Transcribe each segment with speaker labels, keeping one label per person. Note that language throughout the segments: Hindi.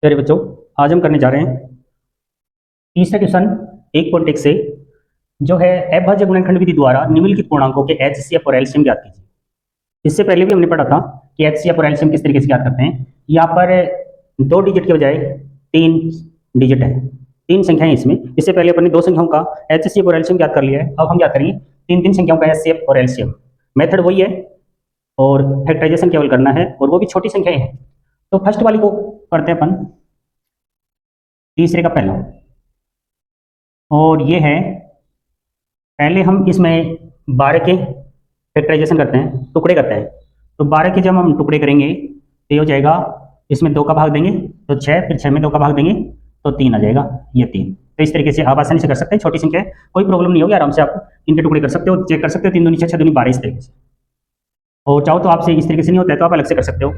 Speaker 1: प्यारे बच्चों, आज हम करने जा रहे हैं तीसरा क्वेश्चन 1.1 से, जो है अभाज्य गुणनखंड विधि द्वारा निम्नलिखित पूर्णांकों के एचसीएफ और एलसीएम ज्ञात कीजिए। इससे पहले भी हमने पढ़ा था कि एचसीएफ और एलसीएम किस तरीके से ज्ञात करते हैं। यहाँ पर 2 डिजिट के बजाय 3 डिजिट है, 3 संख्याएं इसमें। इससे पहले अपन ने 2 संख्याओं का एचसीएफ और एलसीएम ज्ञात कर लिया है। अब हम ज्ञात करेंगे 3 संख्याओं का एचसीएफ और एलसीएम। मेथड वही है और फैक्टराइजेशन केवल करना है, और वो भी छोटी संख्याएं हैं। तो फर्स्ट वाली को करते हैं अपन, तीसरे का पहला, और ये है पहले हम इसमें 12 के फैक्टराइजेशन करते हैं, टुकड़े करते हैं। तो 12 के जब हम टुकड़े करेंगे तो ये हो जाएगा, इसमें 2 का भाग देंगे तो 6, फिर 6 में 2 का भाग देंगे तो 3 आ जाएगा, ये 3। तो इस तरीके से आप आसानी से कर सकते हैं, छोटी संख्या है, कोई प्रॉब्लम नहीं होगी, आराम से आप इनके टुकड़े कर सकते हो, चेक कर सकते हो। 3 दूनी 6, 6 दूनी 12 इस तरीके से। और चाहो तो आपसे इस तरीके से नहीं होता है तो आप अलग से कर सकते हो,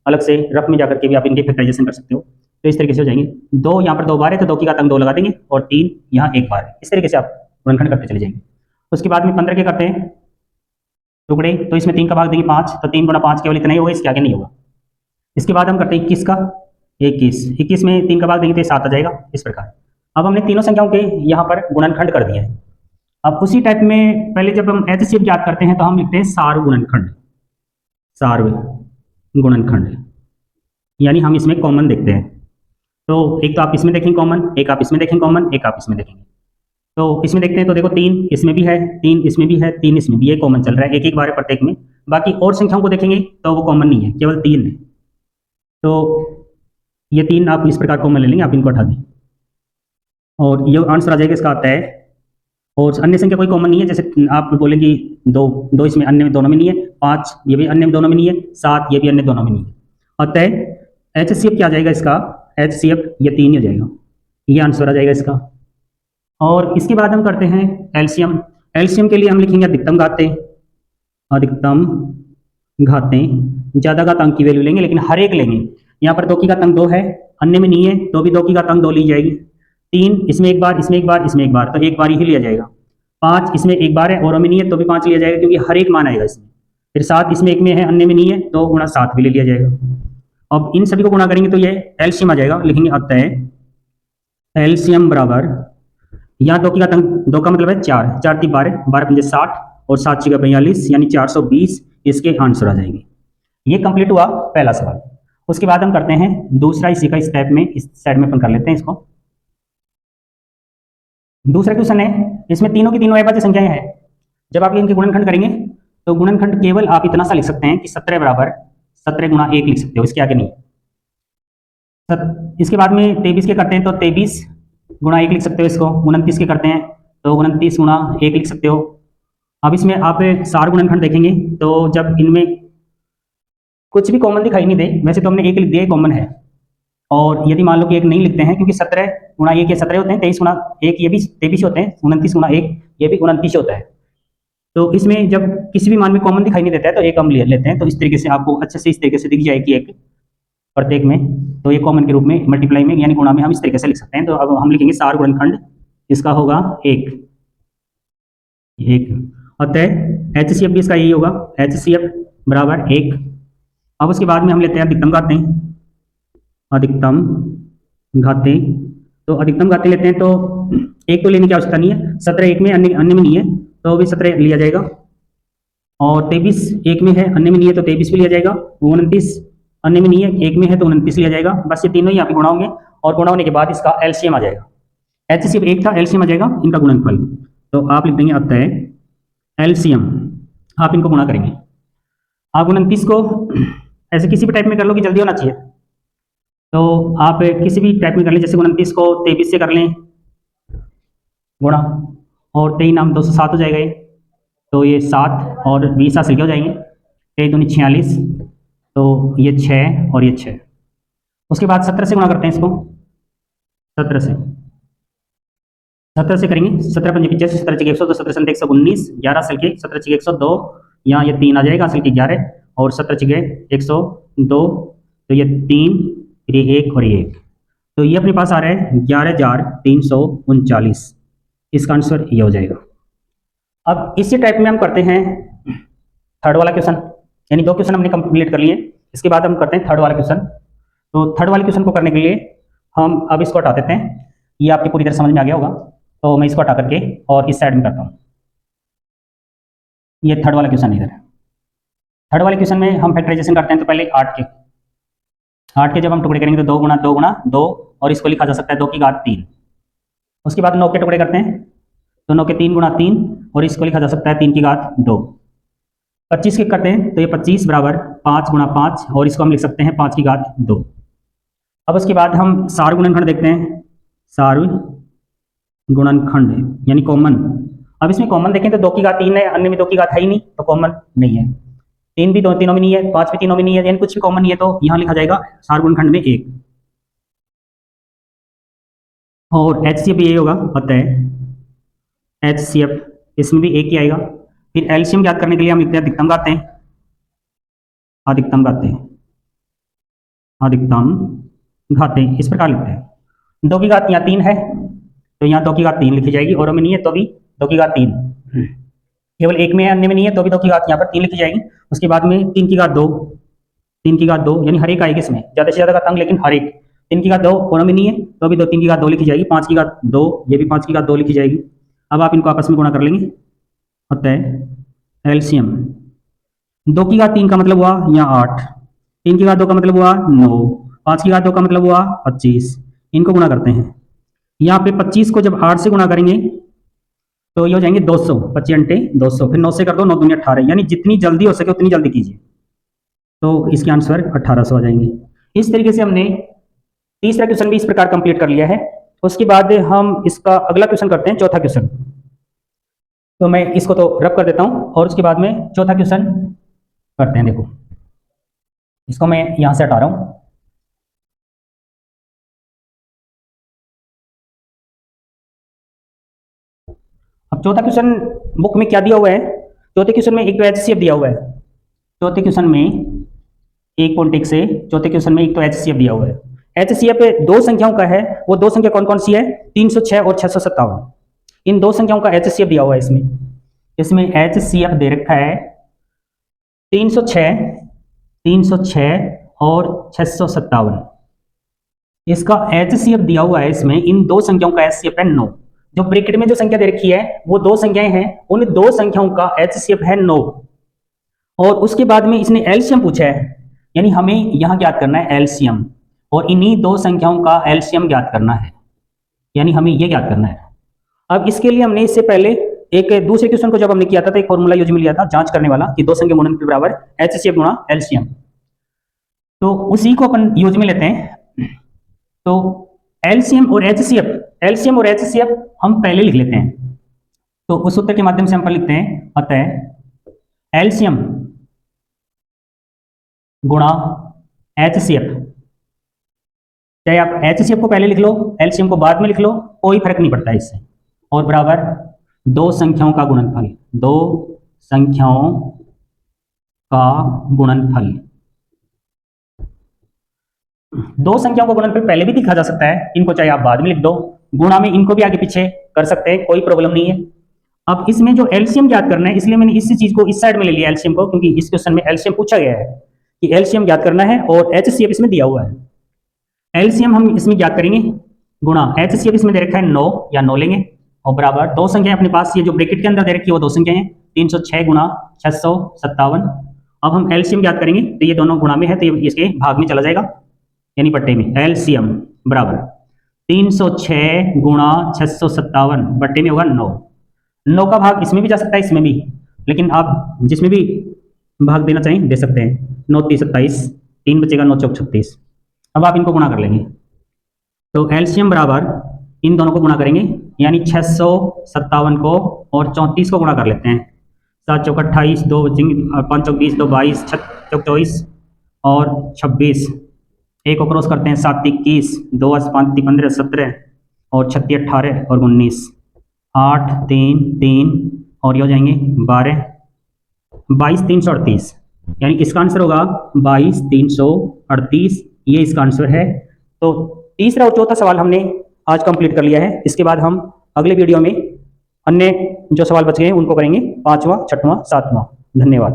Speaker 1: अलग से रफ में जाकर के भी आप इनके फैक्टराइजेशन कर सकते हो। तो इस तरीके से हो जाएंगे। 2 यहाँ पर 2 बार है तो 2 की घातांक 2 लगा देंगे, और 3 यहाँ 1 बार है। इस तरीके से आप गुणनखंड करते चले जाएंगे। उसके बाद में 15 के करते हैं टुकड़े, तो इसमें 3 का भाग देंगे 5, तो 3 गुणा 5 केवल इतना ही होगा, इसके आगे नहीं होगा। इसके बाद हम करते हैं 21 का, 21 में 3 का भाग देंगे तो 7 आ जाएगा, इस प्रकार। अब हमने तीनों संख्याओं के यहाँ पर गुणनखंड कर दिया है। अब उसी टाइप में पहले जब हम एचसीएफ ज्ञात करते हैं तो हम लिखते हैं सार्व गुणनखंड, सार्व गुणनखंड, यानी हम इसमें कॉमन देखते हैं। तो एक तो आप इसमें देखेंगे कॉमन, एक आप इसमें देखेंगे कॉमन, एक आप इसमें देखेंगे। तो इसमें देखते हैं तो देखो 3 इसमें भी है, 3 इसमें भी है, 3 इसमें भी, ये कॉमन चल रहा है, एक बार है प्रत्येक में। बाकी और संख्याओं को देखेंगे तो वो कॉमन नहीं है, केवल 3 है। तो ये 3 आप इस प्रकार कॉमन ले लेंगे, आप इनको हटा दें और ये आंसर आ जाएगा, इसका आता है। और अन्य संख्या कोई कॉमन नहीं है, जैसे आप बोलेंगे 2 इसमें अन्य में दोनों में नहीं है, 5 ये भी अन्य में दोनों में नहीं है, 7 ये भी अन्य दोनों में नहीं है। अतः एचसीएफ क्या आ जाएगा इसका, एचसीएफ ये 3 ही हो जाएगा, ये आंसर आ जाएगा इसका। और इसके बाद हम करते हैं एलसीएम। एलसीएम के लिए हम लिखेंगे अधिकतम घातें, अधिकतम घातें, ज्यादा घातांक की वैल्यू लेंगे, लेकिन हर एक लेंगे। यहाँ पर 2 की घातांक 2 है, अन्य में नहीं है, तो भी 2 की घातांक 2 ली जाएगी। 3 इसमें 1 बार, इसमें 1 बार, इसमें 1 बार, तो 1 बार ही लिया जाएगा। 5 इसमें 1 बार है, औरों में नहीं है, तो भी 5 लिया जाएगा, क्योंकि हर एक मान आएगा इसमें। फिर 7 इसमें 1 में है, अन्य में नहीं है, तो गुणा 7 भी ले लिया जाएगा। अब इन सभी को गुणा करेंगे तो ये एलसीएम आ जाएगा, लिखेंगे अतः एलसीएम बराबर, यहाँ 2 की घातांक 2 का मतलब है 4, 4 3 12, 12 पंजे 60 और 7 6 42, यानी 420 इसके आंसर आ जाएंगे। ये कंप्लीट हुआ पहला सवाल। उसके बाद हम करते हैं दूसरा, इसी का स्टेप में, इस साइड में अपन कर लेते हैं इसको। दूसरा क्वेश्चन है, इसमें तीनों की तीनों अभाज्य संख्याएं हैं। जब आप इनके गुणनखंड करेंगे तो गुणनखंड केवल आप इतना सा लिख सकते हैं कि 17 बराबर 17 गुणा 1 लिख सकते हो, इसके आगे नहीं। इसके बाद में 23 के करते हैं तो 23 गुणा 1 लिख सकते हो इसको। 29 के करते हैं तो 29 गुणा 1 लिख सकते हो। अब इसमें आप सार गुणनखंड देखेंगे तो जब इनमें कुछ भी कॉमन दिखाई नहीं दे, वैसे तो हमने 1 लिख दिया, कॉमन है। और यदि मान लो कि 1 नहीं लिखते हैं, क्योंकि 17 गुणा 1 ये 17 होते हैं, 23 गुणा 1 ये भी 23 होते हैं, 29 गुणा 1 ये भी 29 होता है। तो इसमें जब किसी भी मान में कॉमन दिखाई नहीं देता है तो 1 हम ले लेते हैं। तो इस तरीके से आपको अच्छे से इस तरीके से दिख जाएगी 1 प्रत्येक में, तो ये कॉमन के रूप में मल्टीप्लाई में यानी गुणा में हम इस तरीके से लिख सकते हैं। तो अब हम लिखेंगे सार गुणनखंड, इसका होगा 1। अतः एचसीएफ भी इसका यही होगा, एचसीएफ बराबर 1। अब उसके बाद में हम लेते हैं अधिकतम घातें, अधिकतम घातें। तो अधिकतम घातें लेते हैं तो 1 तो लेने की आवश्यकता नहीं है, 17 1 में, अन्य में नहीं है, तो भी 17 लिया जाएगा। और 23 1 में है, अन्य में नहीं है, तो 23 भी लिया जाएगा। 29 अन्य में नहीं है, 1 में है, तो 29 लिया जाएगा। बस ये तीनों ही यहाँ पे गुणा होंगे, और गुणा होने के बाद इसका एलसीएम आ जाएगा। एचसीएफ 1 था, एलसीएम आ जाएगा इनका गुणनफल। तो आप लिख देंगे अतः एलसीएम, आप इनको गुणा करेंगे। आप 29 को ऐसे किसी भी टाइप में कर लो कि जल्दी होना चाहिए, तो आप किसी भी टाइप में कर लें। जैसे 29 को 23 से कर लें गुणा, और 23 नाम 207 हो जाएगा ये, तो ये 7 और 20 हासिल के हो जाएंगे। 23 दूनी 46, तो ये 6 और ये 6। उसके बाद 17 से गुणा करते हैं इसको, 17 से करेंगे। 17 पंजे 85, 17 6 100, तो 17 संत 119, 11 हासिल के, 17 6 102, यहाँ ये 3 आ जाएगा हासिल के 11, और 17 6 102, तो ये 3, फिर ये 1 और ये 1, तो ये अपने पास आ रहा है 11,339। इसका आंसर ये हो जाएगा। अब इसी टाइप में हम करते हैं थर्ड वाला क्वेश्चन, यानी 2 क्वेश्चन हमने कंप्लीट कर लिए। इसके बाद हम करते हैं थर्ड वाला क्वेश्चन। तो थर्ड वाले क्वेश्चन को करने के लिए हम अब इसको हटा देते हैं। ये आपकी पूरी तरह समझ में आ गया होगा, तो मैं इसको हटा करके और इस साइड में करता हूँ। ये थर्ड वाला क्वेश्चन इधर है। थर्ड वाले क्वेश्चन में हम फैक्टराइजेशन करते हैं, तो पहले 8 के जब हम टुकड़े करेंगे तो 2 गुणा 2 गुणा 2, और इसको लिखा जा सकता है 2 की घात 3। उसके बाद 9 के टुकड़े करते हैं, तो 9 के 3 गुणा 3, और इसको लिखा जा सकता है 3 की घात 2। 25 के करते हैं, तो ये 25 बराबर 5 गुणा 5, और इसको हम लिख सकते हैं 5 की घात 2। अब उसके बाद हम सार गुणनखंड देखते हैं, सार गुणनखंड यानी कॉमन। अब इसमें कॉमन देखें तो 2 की घात 3 है, अन्य में 2 की घात है ही नहीं, तो कॉमन नहीं है। 3 भी तीनों में नहीं है, 5 भी तीनों में नहीं है, यानी कुछ भी कॉमन नहीं है, तो यहाँ लिखा जाएगा सार गुणनखंड में 1। और HCF भी यही होगा, अतः HCF इसमें भी 1 ही आएगा। फिर एलसीएम ज्ञात करने के लिए हम लिखते हैं अधिकतम घाते हैं, अधिकतम घाते, अधिकतम घाते इस प्रकार लिखते हैं। 2 की घात यहाँ 3 है, तो यहाँ 2 की घात 3 लिखी जाएगी, और में नहीं है तो भी 2 की घात 3, केवल एक में है अन्य में नहीं है तो भी 2 की घात यहाँ पर 3 लिखी जाएगी। उसके बाद में 3 की घात 2, 3 की घात 2 यानी हर एक आएगी इसमें, ज़्यादा से ज़्यादा घातांक, लेकिन हर एक 3 की घात 2 कोनों में नहीं है तो भी 3 की घात 2 लिखी जाएगी। 5 की घात 2, ये भी 5 की घात 2 लिखी जाएगी। अब आप इनको आपस में गुणा कर लेंगे, अतः एलसीएम 2 की घात 3 का मतलब हुआ यहाँ 8, 3 की घात 2 का मतलब हुआ 9, 5 की घात 2 का मतलब हुआ 25। इनको गुणा करते हैं, यहाँ पे 25 को जब 8 से गुणा करेंगे तो ये हो जाएंगे 200, 25 अंटे 200, फिर 9 से कर दो, 9 दूनी 18, यानी जितनी जल्दी हो सके उतनी जल्दी कीजिए, तो इसके आंसर 1800 आ जाएंगे। इस तरीके से हमने तीसरा क्वेश्चन भी इस प्रकार कंप्लीट कर लिया है। उसके बाद हम इसका अगला क्वेश्चन करते हैं, चौथा क्वेश्चन। तो मैं इसको तो रब कर देता हूं, और उसके बाद में चौथा क्वेश्चन करते हैं। देखो इसको मैं यहां से हटा रहा हूं। अब चौथा क्वेश्चन बुक में क्या दिया हुआ है, चौथे क्वेश्चन में एक तो HCF दिया हुआ है, चौथे क्वेश्चन में 1.1 से चौथे क्वेश्चन में एक तो HCF दिया हुआ है। HCF दो संख्याओं का है, वो दो संख्या कौन कौन सी है, 306 और 657। इन दो संख्याओं का HCF दिया हुआ है। इसमें HCF दे रखा है 306 और 657। इसका HCF दिया हुआ है, इसमें इन दो संख्याओं का HCF है 9। जो ब्रैकेट में जो संख्या दे रखी है वो दो संख्याएं हैं, उन दो संख्याओं का HCF है 9। और उसके बाद में इसने एलसीएम पूछा है, यानी हमें यहां ज्ञात करना है एलसीएम, और इन्हीं दो संख्याओं का एलसीएम ज्ञात करना है, यानी हमें यह ज्ञात करना है। अब इसके लिए हमने इससे पहले एक दूसरे क्वेश्चन को जब हमने किया था तो एक फॉर्मूला यूज में लिया था जांच करने वाला कि दो संख्या गुणनफल बराबर HCF गुणा एलसीएम, तो उसी को अपन यूज में लेते हैं। तो एलसीएम और HCF हम पहले लिख लेते हैं, तो उस सूत्र के माध्यम से हम पर लिखते हैं, अतः एलसीएम गुणा HCF, चाहे आप HCF को पहले लिख लो एलसीएम को बाद में लिख लो, कोई फर्क नहीं पड़ता इससे, और बराबर दो संख्याओं का गुणनफल, दो संख्याओं का गुणनफल। दो संख्याओं का गुणनफल पहले भी लिखा जा सकता है, इनको चाहे आप बाद में लिख दो, गुणा में इनको भी आगे पीछे कर सकते हैं, कोई प्रॉब्लम नहीं है। अब इसमें जो एलसीएम ज्ञात करना है, इसलिए मैंने इस चीज को इस साइड में ले लिया एलसीएम को, क्योंकि इस क्वेश्चन में एलसीएम पूछा गया है कि एलसीएम ज्ञात करना है, और HCF इसमें दिया हुआ है। एलसीएम हम इसमें ज्ञात करेंगे गुणा HCF इसमें दे रखा है 9, या 9 लेंगे, और बराबर दो संख्याएं अपने पास, ये जो ब्रैकेट के अंदर दे रखी है वो दो संख्याएं हैं, 306 गुणा 657। अब हम एलसीएम ज्ञात करेंगे, तो ये दोनों गुणा में है तो ये इसके भाग में चला जाएगा, यानी बट्टे में। एलसीएम बराबर 306 गुणा 657 बट्टे में होगा 9। 9 का भाग इसमें भी जा सकता है, इसमें भी, लेकिन आप जिसमें भी भाग देना चाहें दे सकते हैं। 9 3 27, 3 बचेगा, 9 चौक 36। अब आप इनको गुणा कर लेंगे, तो एलसीएम बराबर इन दोनों को गुणा करेंगे, यानी 657 को और 34 को गुणा कर लेते हैं। 7 चौक 28, 2 बचेंगे, 5 चौक 20, 2 22, 6 चौक 24 और 26। एक को क्रॉस करते हैं, 7 21, 2 5 15 17 और 36 18 और 19, 8 3 3 और ये हो जाएंगे 12 22 338, यानी इसका आंसर होगा 22 338, ये इसका आंसर है। तो तीसरा और चौथा सवाल हमने आज कंप्लीट कर लिया है। इसके बाद हम अगले वीडियो में अन्य जो सवाल बच गए हैं उनको करेंगे, 5वां 6वां 7वां। धन्यवाद।